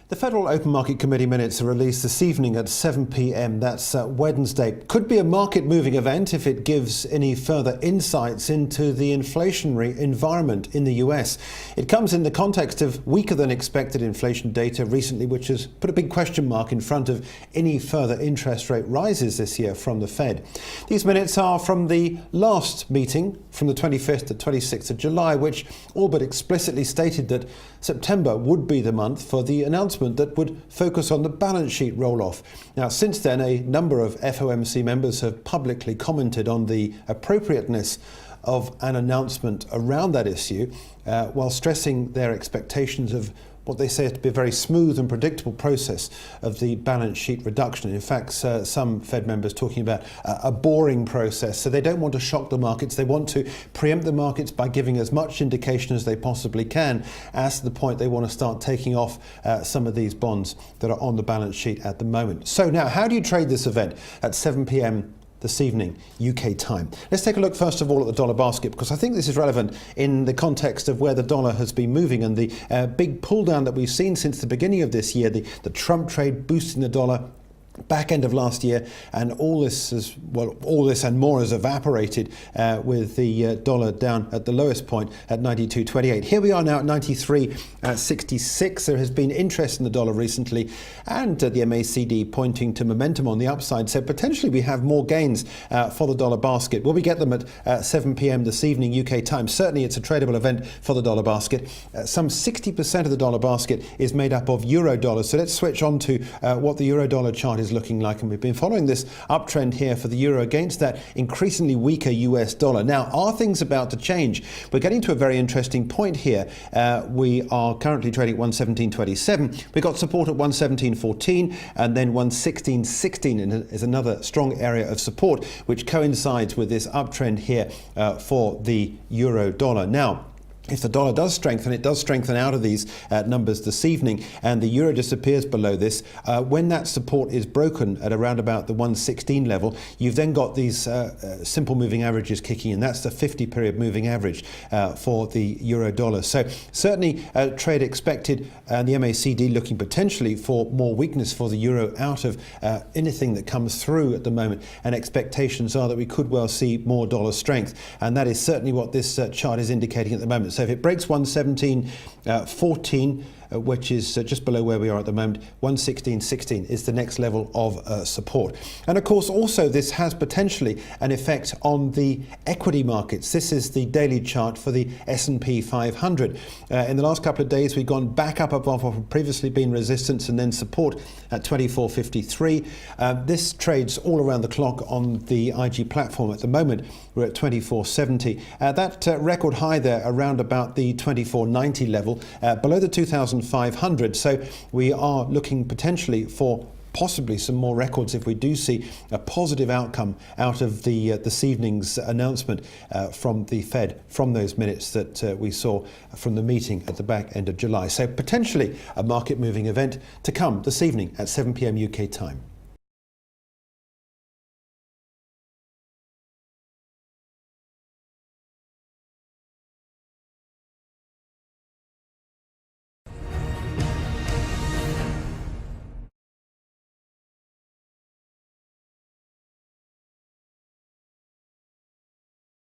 The Federal Open Market Committee minutes are released this evening at 7 p.m. That's Wednesday. Could be a market-moving event if it gives any further insights into the inflationary environment in the US. It comes in the context of weaker than expected inflation data recently, which has put a big question mark in front of any further interest rate rises this year from the Fed. These minutes are from the last meeting from the 25th to 26th of July, which all but explicitly stated that September would be the month for the announcement that would focus on the balance sheet roll-off. Now, since then, a number of FOMC members have publicly commented on the appropriateness of an announcement around that issue, while stressing their expectations of what they say to be a very smooth and predictable process of the balance sheet reduction. In fact, some Fed members talking about a boring process. So they don't want to shock the markets. They want to preempt the markets by giving as much indication as they possibly can, as to the point they want to start taking off some of these bonds that are on the balance sheet at the moment. So now, how do you trade this event at 7 p.m. this evening, UK time? Let's take a look first of all at the dollar basket, because I think this is relevant in the context of where the dollar has been moving and the big pull down that we've seen since the beginning of this year, the Trump trade boosting the dollar back end of last year, and all this and more has evaporated with the dollar down at the lowest point at 92.28. Here we are now at 93.66. There has been interest in the dollar recently, and the MACD pointing to momentum on the upside. So potentially we have more gains for the dollar basket. Will we get them at 7 p.m. this evening UK time? Certainly it's a tradable event for the dollar basket. Some 60% of the dollar basket is made up of euro dollars. So let's switch on to what the euro dollar chart is looking like, and we've been following this uptrend here for the euro against that increasingly weaker US dollar. Now, are things about to change? We're getting to a very interesting point here. We are currently trading at 117.27. We got support at 117.14, and then 116.16 is another strong area of support, which coincides with this uptrend here for the euro dollar. Now, if the dollar does strengthen, it does strengthen out of these numbers this evening, and the euro disappears below this. When that support is broken at around about the 116 level, you've then got these simple moving averages kicking in. That's the 50-period moving average for the euro dollar. So certainly trade expected, and the MACD looking potentially for more weakness for the euro out of anything that comes through at the moment. And expectations are that we could well see more dollar strength, and that is certainly what this chart is indicating at the moment. So if it breaks 117.14, which is just below where we are at the moment, 116.16 is the next level of support. And of course, also this has potentially an effect on the equity markets. This is the daily chart for the S&P 500. In the last couple of days, we've gone back up above what had previously been resistance and then support at 24.53. This trades all around the clock on the IG platform at the moment. We're at 24.70. That record high there around about the 24.90 level, below the 2,500. So we are looking potentially for possibly some more records if we do see a positive outcome out of this evening's announcement from the Fed, from those minutes that we saw from the meeting at the back end of July. So potentially a market moving event to come this evening at 7 p.m. UK time.